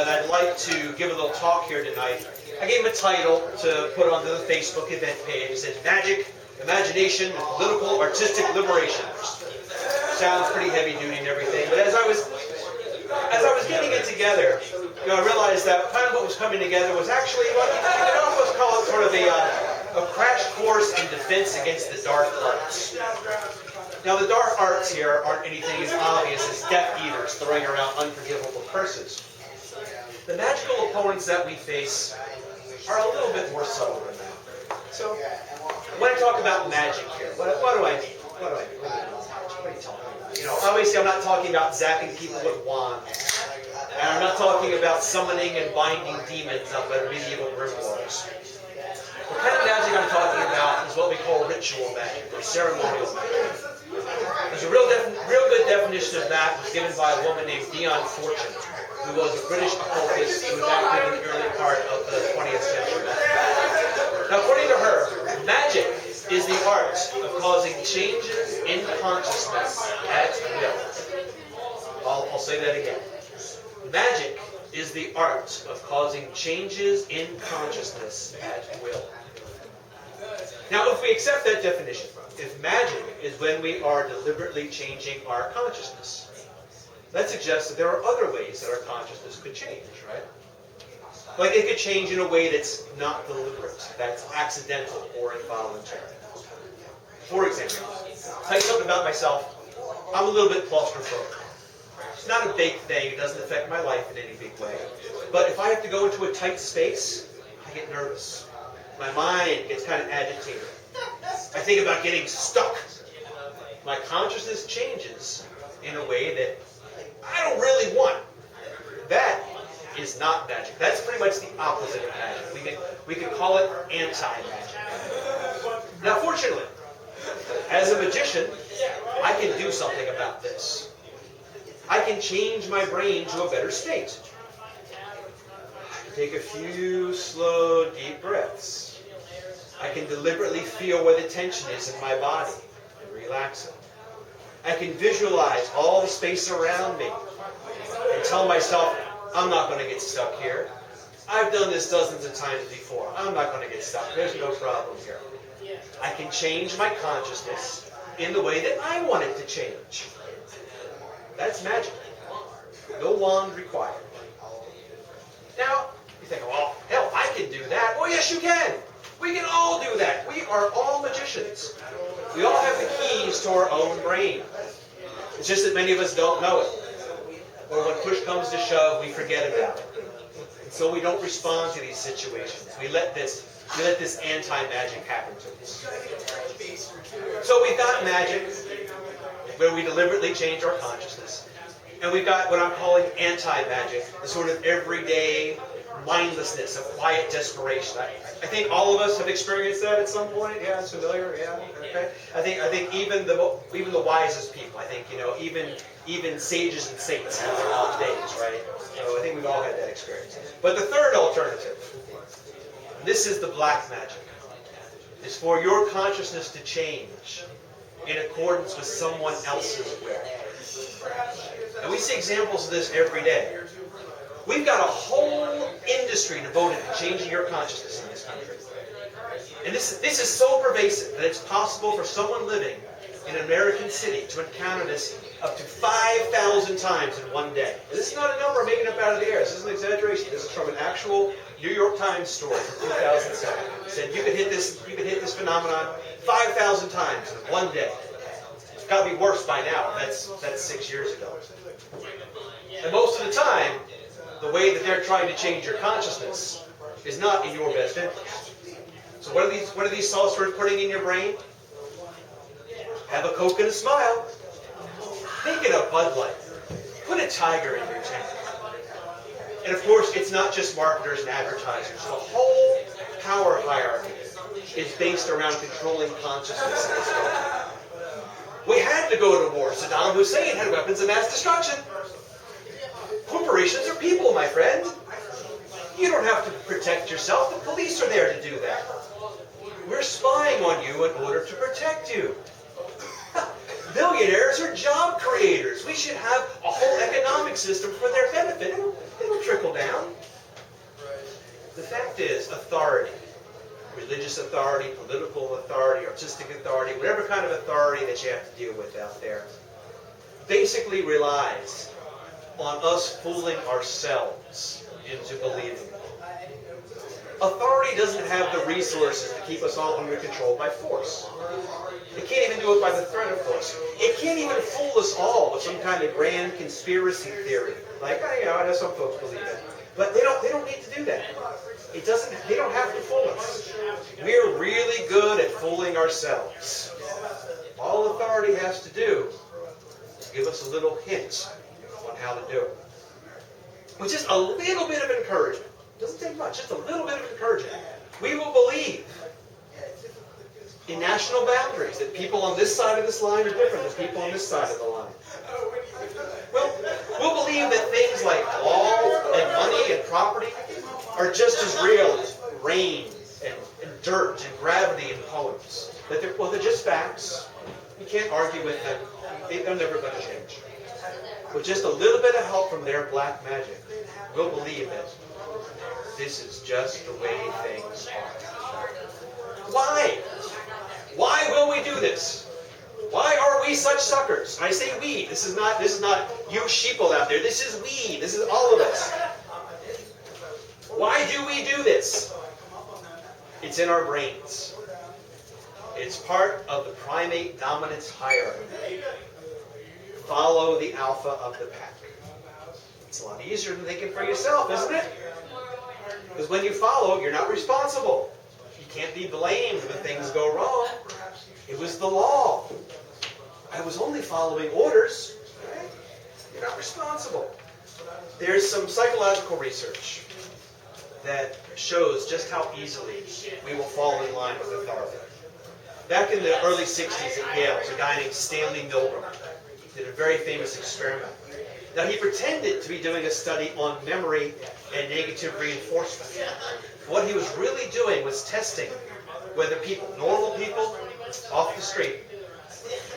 and I'd like to give a little talk here tonight. I gave him a title to put onto the Facebook event page. It said, Magic, Imagination, and Political Artistic Liberation. Sounds pretty heavy duty and everything, but as I was getting it together, I realized that kind of what was coming together was actually what you could almost call it sort of a crash course in defense against the dark arts. Now, the dark arts here aren't anything as obvious as Death Eaters throwing around unforgivable curses. The magical opponents that we face are a little bit more subtle than that. So, when I talk about magic here, what do I mean? What are you talking about? Obviously I'm not talking about zapping people with wands. And I'm not talking about summoning and binding demons up at medieval grimoires. The kind of magic I'm talking about is what we call ritual magic, or ceremonial magic. There's a real good definition of that was given by a woman named Dion Fortune, who was a British occultist who was active in the early part of the 20th century. Now, according to her, magic is the art of causing changes in consciousness at will. I'll say that again. Magic is the art of causing changes in consciousness at will. Now, if we accept that definition, if magic is when we are deliberately changing our consciousness, that suggests that there are other ways that our consciousness could change, right? Like it could change in a way that's not deliberate, that's accidental or involuntary. For example, I'll tell you something about myself. I'm a little bit claustrophobic. It's not a big thing. It doesn't affect my life in any big way. But if I have to go into a tight space, I get nervous. My mind gets kind of agitated. I think about getting stuck. My consciousness changes in a way that I don't really want. That is not magic. That's pretty much the opposite of magic. We can call it anti-magic. Now, fortunately, as a magician, I can do something about this. I can change my brain to a better state. I can take a few slow, deep breaths. I can deliberately feel where the tension is in my body and relax it. I can visualize all the space around me and tell myself, I'm not going to get stuck here. I've done this dozens of times before. I'm not going to get stuck. There's no problem here. I can change my consciousness in the way that I want it to change. That's magic. No wand required. Now, you think, well, hell, I can do that. Well, yes, you can. We can all do that. We are all magicians. We all have the keys to our own brain. It's just that many of us don't know it. Or when push comes to shove, we forget about it. And so we don't respond to these situations. We let this anti-magic happen to us. So we've got magic, where we deliberately change our consciousness. And we've got what I'm calling anti-magic, the sort of everyday mindlessness of quiet desperation. I think all of us have experienced that at some point. Yeah, it's familiar. Yeah, okay. I think even the wisest people. I think even sages and saints have their off days, right? So I think we've all had that experience. But the third alternative, this is the black magic, is for your consciousness to change in accordance with someone else's will. And we see examples of this every day. We've got a whole industry devoted to changing your consciousness in this country. And this is so pervasive that it's possible for someone living in an American city to encounter this up to 5,000 times in one day. And this is not a number I'm making up out of the air. This isn't an exaggeration. This is from an actual New York Times story from 2007. It said you could hit this phenomenon 5,000 times in one day. It's got to be worse by now. That's 6 years ago. And most of the time, the way that they're trying to change your consciousness is not in your best interest. So what are these sorcerers putting in your brain? Have a Coke and a smile. Make it a Bud Light. Put a tiger in your tank. And of course, it's not just marketers and advertisers. The whole power hierarchy is based around controlling consciousness in this world. We had to go to war. Saddam Hussein had weapons of mass destruction. Corporations are people, my friend. You don't have to protect yourself. The police are there to do that. We're spying on you in order to protect you. Billionaires are job creators. We should have a whole economic system for their benefit. It'll trickle down. authority, religious authority, political authority, artistic authority, whatever kind of authority that you have to deal with out there, basically relies on us fooling ourselves into believing. Authority doesn't have the resources to keep us all under control by force. It can't even do it by the threat of force. It can't even fool us all with some kind of grand conspiracy theory. Like, I know some folks believe it. But they don't need to do that. They don't have to fool us. We're really good at fooling ourselves. All authority has to do is give us a little hint on how to do it. With just a little bit of encouragement. Doesn't take much, just a little bit of encouragement. We will believe in national boundaries, that people on this side of this line are different than people on this side of the line. We'll believe that things like law and money and property are just as real as rain and dirt and gravity and poems. That they're just facts. You can't argue with them. They're never going to change. With just a little bit of help from their black magic, we'll believe that this is just the way things are. Why? Why will we do this? Why are we such suckers? I say we. This is not you sheeple out there. This is we. This is all of us. Why do we do this? It's in our brains. It's part of the primate dominance hierarchy. Follow the alpha of the pack. It's a lot easier than thinking for yourself, isn't it? Because when you follow, you're not responsible. You can't be blamed when things go wrong. It was the law. I was only following orders. Right? You're not responsible. There's some psychological research that shows just how easily we will fall in line with authority. Back in the early 60s at Yale, there's a guy named Stanley Milgram. He did a very famous experiment. Now, he pretended to be doing a study on memory and negative reinforcement. What he was really doing was testing whether people, normal people off the street,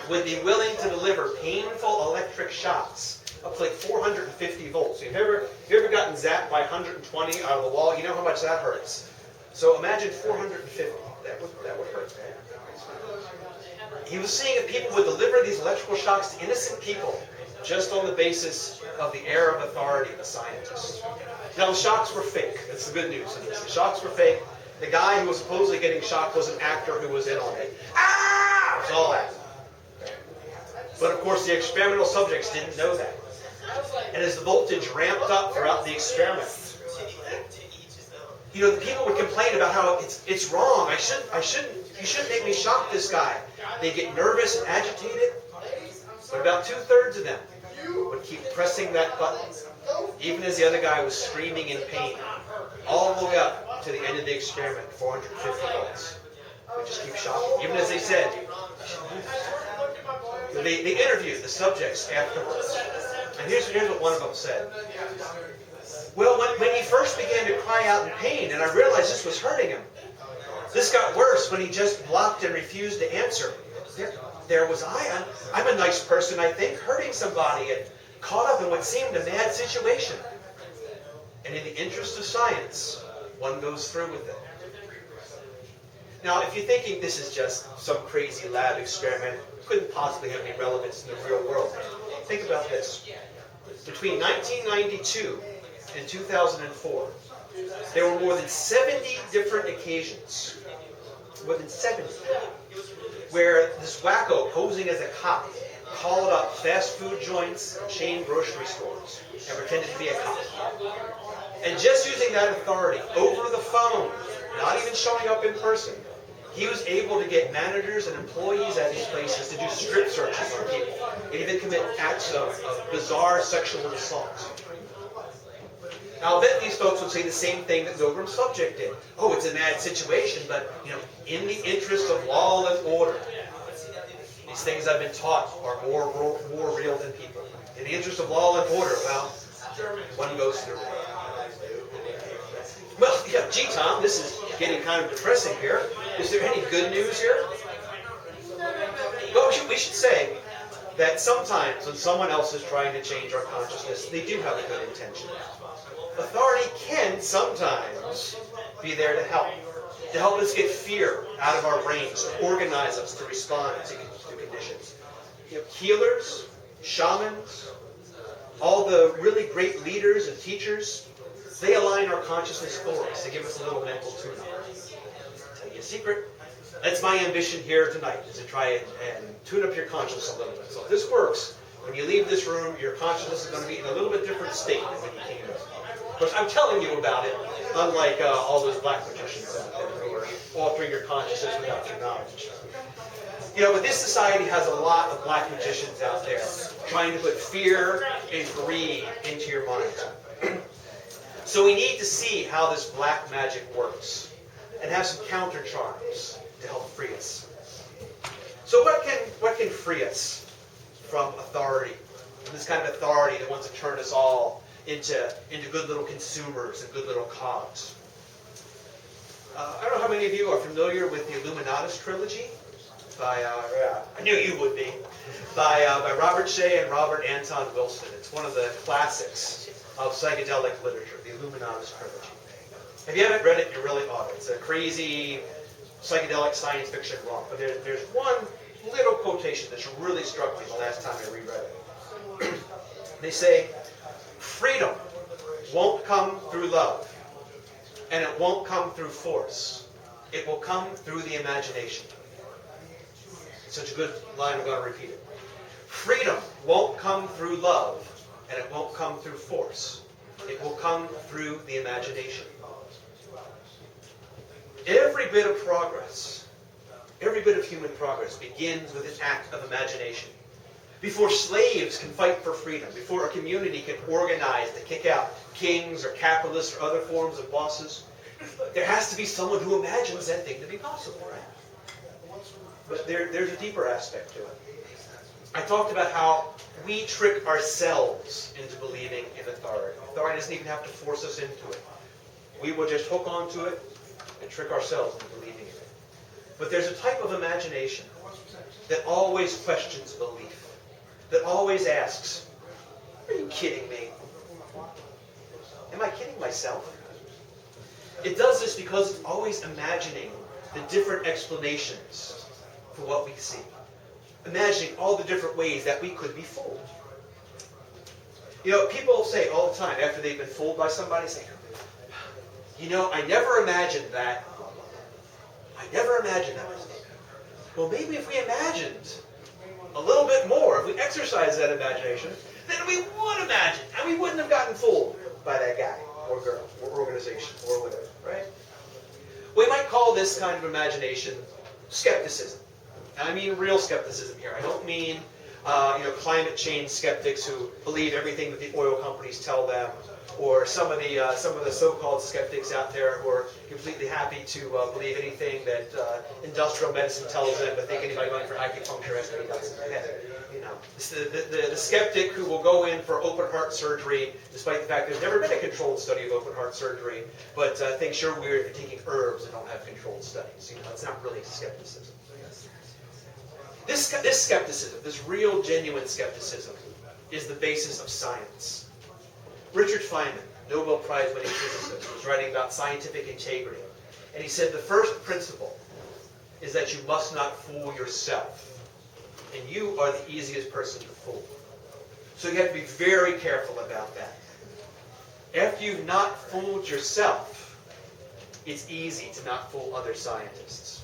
would be willing to deliver painful electric shocks up to like 450 volts. If you ever gotten zapped by 120 out of the wall, you know how much that hurts. So imagine 450. That would hurt, right? He was seeing if people would deliver these electrical shocks to innocent people just on the basis of the air of authority of the scientists. Now, the shocks were fake. That's the good news in this. The shocks were fake. The guy who was supposedly getting shocked was an actor who was in on it. Ah! It was all that. But, of course, the experimental subjects didn't know that. And as the voltage ramped up throughout the experiment, the people would complain about how it's wrong. You shouldn't make me shock this guy. They get nervous and agitated. But about 2/3 of them would keep pressing that button, even as the other guy was screaming in pain, all the way up to the end of the experiment, 450 volts. They just keep shocking, even as they said. They interviewed the subjects afterwards, and here's what one of them said. Well, when he first began to cry out in pain, and I realized this was hurting him, this got worse when he just blocked and refused to answer. There was I. I'm a nice person, I think, hurting somebody and caught up in what seemed a mad situation. And in the interest of science, one goes through with it. Now, if you're thinking this is just some crazy lab experiment, couldn't possibly have any relevance in the real world, think about this. Between 1992 and 2004, there were more than 70 different occasions, more than 70, where this wacko posing as a cop called up fast food joints and chain grocery stores and pretended to be a cop. And just using that authority over the phone, not even showing up in person, he was able to get managers and employees at these places to do strip searches on people and even commit acts of bizarre sexual assault. Now, I bet these folks would say the same thing that Milgram's subject did. Oh, it's a mad situation, but, in the interest of law and order, these things I've been taught are more real than people. In the interest of law and order, well, one goes through it. Well, gee, Tom, this is getting kind of depressing here. Is there any good news here? Well, we should say that sometimes when someone else is trying to change our consciousness, they do have a good intention. Authority can sometimes be there to help us get fear out of our brains, to organize us to respond to conditions. Healers, shamans, all the really great leaders and teachers, they align our consciousness for us. They give us a little mental tune-up. I'll tell you a secret. That's my ambition here tonight, is to try and tune up your consciousness a little bit. So if this works, when you leave this room, your consciousness is going to be in a little bit different state than when you came in. Of course, I'm telling you about it, unlike all those black magicians out there who are altering your consciousness without your knowledge. But this society has a lot of black magicians out there trying to put fear and greed into your mind. So we need to see how this black magic works and have some counter charms to help free us. So what can free us from authority, from this kind of authority that wants to turn us all into good little consumers and good little cogs? I don't know how many of you are familiar with the Illuminatus trilogy by, I knew you would be, by Robert Shea and Robert Anton Wilson. It's one of the classics of psychedelic literature, the Illuminatus trilogy. If you haven't read it, you really ought to. It's a crazy psychedelic science fiction romp. But there's one little quotation that's really struck me the last time I reread it. They say, freedom won't come through love, and it won't come through force. It will come through the imagination. It's such a good line, I'm going to repeat it. Freedom won't come through love, and it won't come through force. It will come through the imagination. Every bit of progress, every bit of human progress begins with an act of imagination. Before slaves can fight for freedom, before a community can organize to kick out kings or capitalists or other forms of bosses, there has to be someone who imagines that thing to be possible, right? But there's a deeper aspect to it. I talked about how we trick ourselves into believing in authority. Authority doesn't even have to force us into it. We will just hook onto it and trick ourselves into believing in it. But there's a type of imagination that always questions belief, that always asks, are you kidding me? Am I kidding myself? It does this because it's always imagining the different explanations for what we see. Imagining all the different ways that we could be fooled. People say all the time after they've been fooled by somebody, say, I never imagined that. I never imagined that. Well, maybe if we imagined a little bit more, if we exercised that imagination, then we would imagine, and we wouldn't have gotten fooled by that guy or girl or organization or whatever, right? We might call this kind of imagination skepticism. And I mean real skepticism here. I don't mean climate change skeptics who believe everything that the oil companies tell them, or some of the so-called skeptics out there who are completely happy to believe anything that industrial medicine tells them, but think anybody going for acupuncture has to be nuts in their head. The skeptic who will go in for open heart surgery, despite the fact there's never been a controlled study of open heart surgery, but thinks you're weird for taking herbs that don't have controlled studies. It's not really skepticism. This skepticism, this real, genuine skepticism, is the basis of science. Richard Feynman, Nobel Prize-winning physicist, was writing about scientific integrity. And he said the first principle is that you must not fool yourself. And you are the easiest person to fool. So you have to be very careful about that. After you've not fooled yourself, it's easy to not fool other scientists.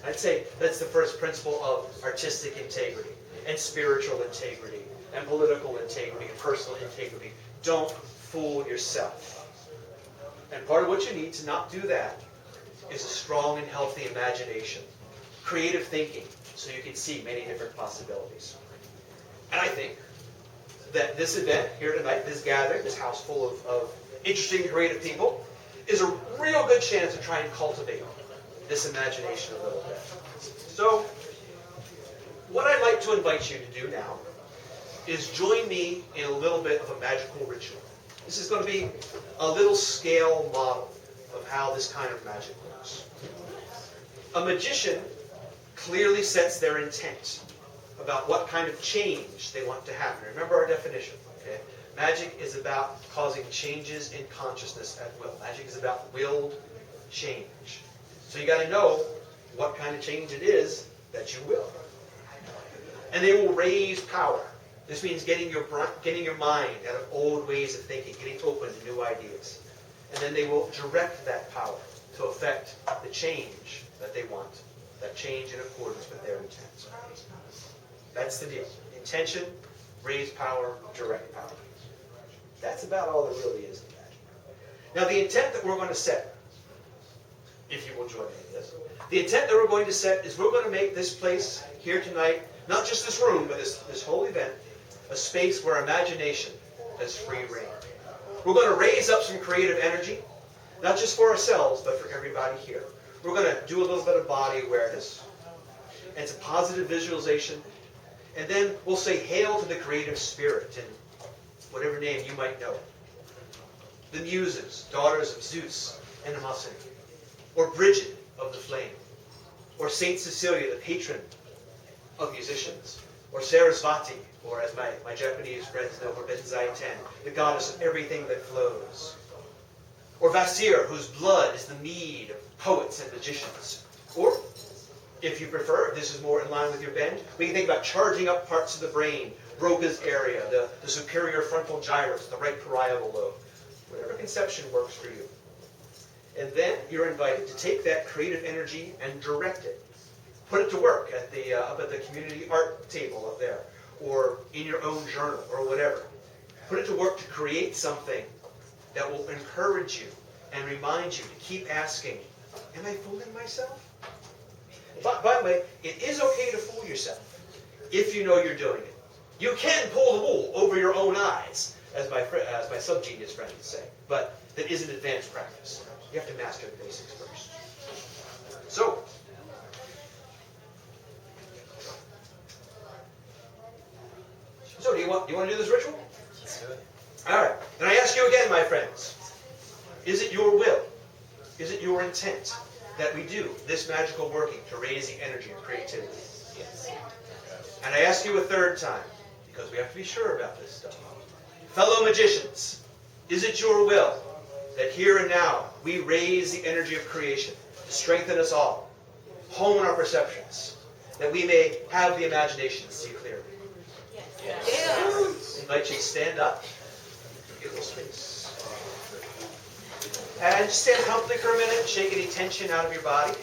I'd say that's the first principle of artistic integrity, and spiritual integrity, and political integrity, and personal integrity. Don't fool yourself. And part of what you need to not do that is a strong and healthy imagination, creative thinking, so you can see many different possibilities. And I think that this event here tonight, this gathering, this house full of interesting, creative people, is a real good chance to try and cultivate this imagination a little bit. So, what I'd like to invite you to do now is join me in a little bit of a magical ritual. This is going to be a little scale model of how this kind of magic works. A magician clearly sets their intent. about what kind of change they want to happen. Remember our definition. Okay? Magic is about causing changes in consciousness at will. Magic is about willed change. So you got to know what kind of change it is that you will. And they will raise power. This means getting your mind out of old ways of thinking, getting open to new ideas. And then they will direct that power to affect the change that they want, that change in accordance with their intent. That's the deal. Intention, raise power, direct power. That's about all there really is in magic. Now the intent that we're going to set, if you will join me in this, the intent that we're going to set is we're going to make this place here tonight, not just this room, but this whole event, a space where imagination has free reign. We're going to raise up some creative energy, not just for ourselves, but for everybody here. We're going to do a little bit of body awareness. And it's a positive visualization. And then we'll say hail to the creative spirit in whatever name you might know. The Muses, daughters of Zeus and Mnemosyne. Or Bridget of the Flame. Or Saint Cecilia, the patron of musicians. Or Sarasvati, or as my Japanese friends know, or Benzai Ten, the goddess of everything that flows. Or Vasir, whose blood is the mead of poets and magicians. Or, if you prefer, if this is more in line with your bend, we can think about charging up parts of the brain, Broca's area, the superior frontal gyrus, the right parietal lobe. Whatever conception works for you. And then you're invited to take that creative energy and direct it. Put it to work at the up at the community art table up there, or in your own journal, or whatever. Put it to work to create something that will encourage you and remind you to keep asking, am I fooling myself? By the way, it is okay to fool yourself if you know you're doing it. You can pull the wool over your own eyes, as my subgenius friend would say, but that is an advanced practice. You have to master the basics first. So do you want to do this ritual? Let's do it. All right. And I ask you again, my friends, is it your will? Is it your intent that we do this magical working to raise the energy of creativity? Yes. And I ask you a third time, because we have to be sure about this stuff. Fellow magicians, is it your will that here and now we raise the energy of creation to strengthen us all, hone our perceptions, that we may have the imagination to see clearly? Yes. I invite you to stand up. Get a little space. And just stand comfortably for a minute, shake any tension out of your body.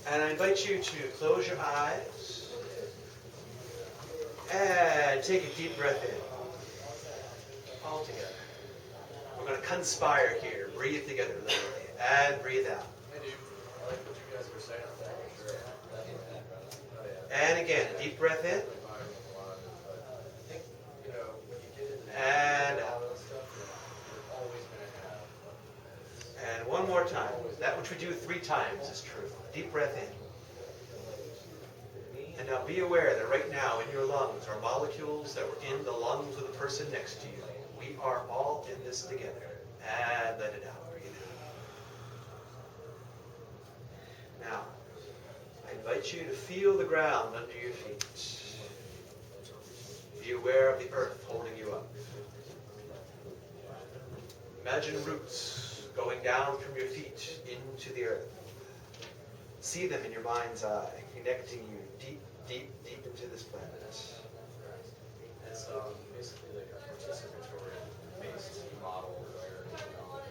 And I invite you to close your eyes and take a deep breath in. All together. We're going to conspire here. Breathe together literally. And breathe out. I like what you guys were saying. And again, a deep breath in. And out. And one more time. That which we do 3 times is true. Deep breath in. And now be aware that right now in your lungs are molecules that were in the lungs of the person next to you. We are all in this together. And let it out. Breathe out. Now, I invite you to feel the ground under your feet. Be aware of the earth holding you up. Imagine roots going down from your feet into the earth. See them in your mind's eye, connecting you deep, deep, deep into this planet. It's basically like a participatory-based model where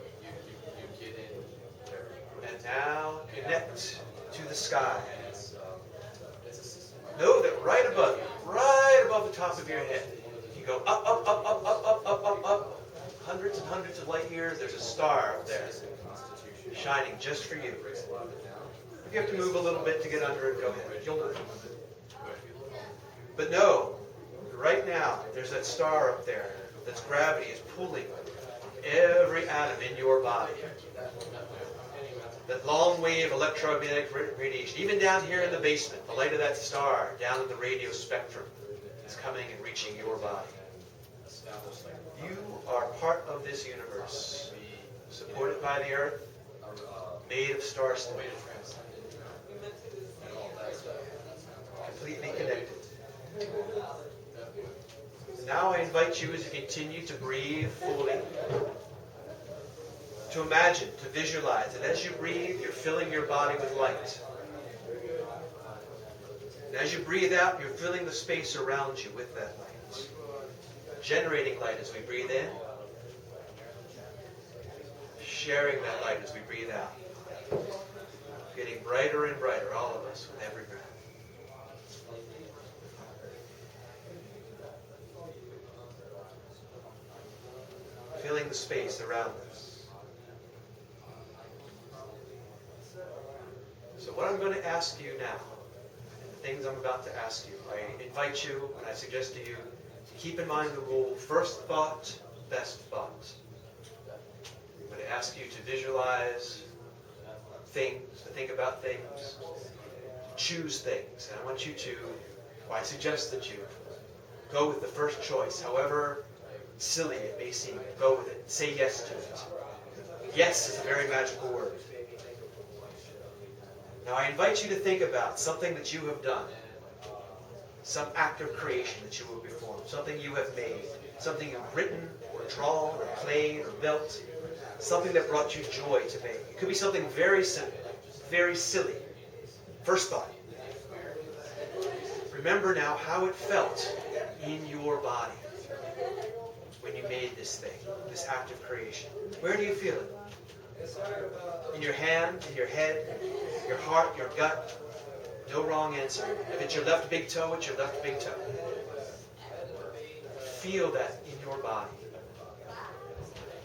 you get in whatever. And now connect to the sky. And it's a system. Know that right above the top of your head, you go up, up, up, up, up, up, up, up, up, hundreds and hundreds of light years. There's a star up there, shining just for you. If you have to move a little bit to get under it, go ahead. You'll move. But know, right now, there's that star up there that's gravity is pulling every atom in your body. that long wave electromagnetic radiation, even down here in the basement, the light of that star down in the radio spectrum is coming and reaching your body. Establish like You are part of this universe, supported by the earth, made of star way stuff, to transcend it, and all that stuff. completely connected. Now I invite you as you continue to breathe fully, to imagine, to visualize that as you breathe, you're filling your body with light. And as you breathe out, you're filling the space around you with that light. Generating light as we breathe in, sharing that light as we breathe out. Getting brighter and brighter, all of us, with every breath. Filling the space around us. So what I'm going to ask you now, and the things I'm about to ask you, I invite you and I suggest to you to keep in mind the rule, first thought, best thought. I'm going to ask you to visualize things, to think about things, to choose things. And I want you to, or I suggest that you go with the first choice, however silly it may seem. Go with it. Say yes to it. Yes is a very magical word. Now I invite you to think about something that you have done, some act of creation that you will perform, something you have made, something you've written or drawn or played or built, something that brought you joy to make. It could be something very simple, very silly. First thought. Remember now how it felt in your body when you made this thing, this act of creation. Where do you feel it? In your hand, in your head, your heart, your gut? No wrong answer. If it's your left big toe, it's your left big toe. Feel that in your body.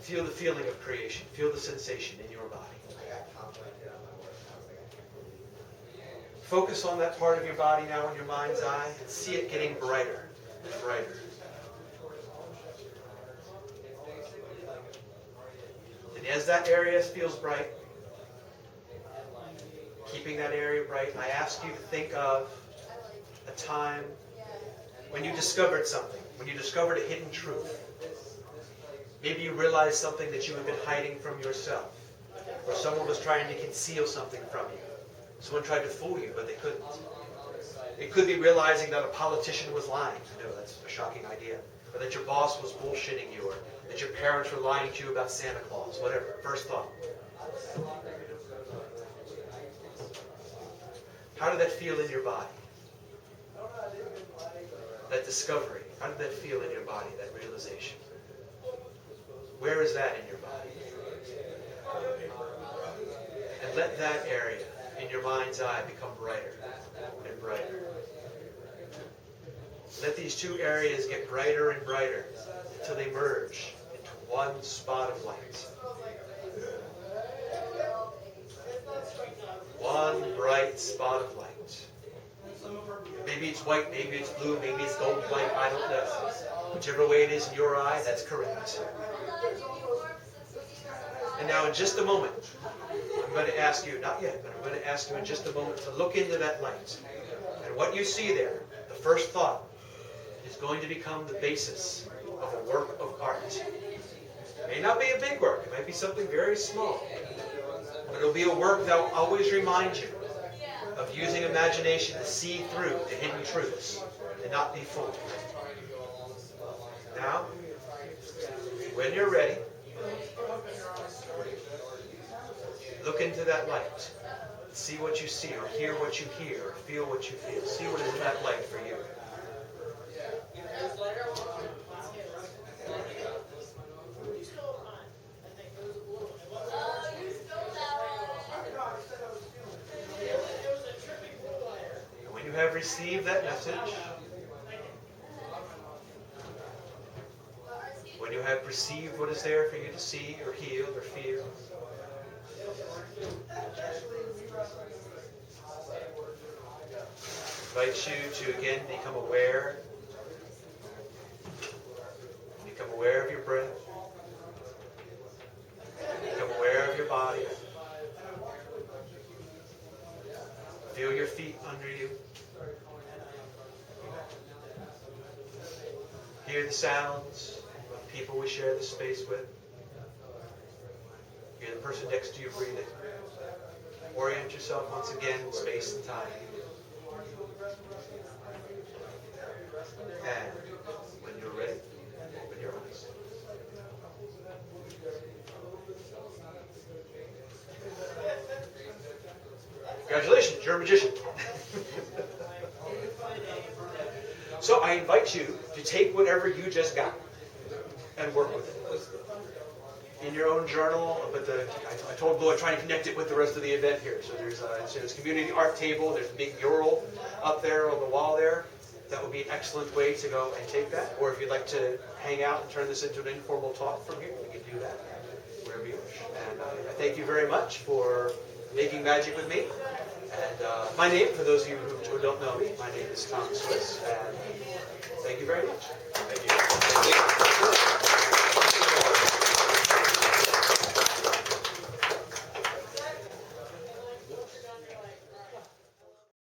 Feel the feeling of creation. Feel the sensation in your body. Focus on that part of your body now in your mind's eye and see it getting brighter and brighter. And as that area feels bright, keeping that area bright, I ask you to think of a time when you discovered something, when you discovered a hidden truth. Maybe you realized something that you had been hiding from yourself, or someone was trying to conceal something from you. Someone tried to fool you, but they couldn't. It could be realizing that a politician was lying. I know that's a shocking idea. Or that your boss was bullshitting you, or that your parents were lying to you about Santa Claus, whatever. First thought. How did that feel in your body? That discovery, how did that feel in your body, that realization? Where is that in your body? And let that area in your mind's eye become brighter and brighter. Let these two areas get brighter and brighter until they merge into one spot of light. One bright spot of light. Maybe it's white, maybe it's blue, maybe it's golden light, I don't know. Whichever way it is in your eye, that's correct. And now in just a moment, I'm going to ask you, not yet, but I'm going to ask you in just a moment to look into that light. And what you see there, the first thought, is going to become the basis of a work of art. It may not be a big work, it might be something very small. But it'll be a work that will always remind you of using imagination to see through the hidden truths and not be fooled. Now, when you're ready, look into that light. See what you see, or hear what you hear, or feel what you feel. See what is in that light for you. And when you have received that message, when you have perceived what is there for you to see, or hear, or feel, I invite you to again become aware. Become aware of your breath. Become aware of your body. under you. Hear the sounds of the people we share the space with. Hear the person next to you breathing. Orient yourself once again in space and time. And when you're ready, open your eyes. Congratulations, you're a magician. So I invite you to take whatever you just got and work with it. In your own journal, but I told Blue I'd try and connect it with the rest of the event here. So there's a community art table, there's a big mural up there on the wall there. That would be an excellent way to go and take that. Or if you'd like to hang out and turn this into an informal talk from here, we can do that wherever you wish. And I thank you very much for making magic with me. And my name, for those of you who don't know me, my name is Tom Swiss. And thank you very much. Thank you.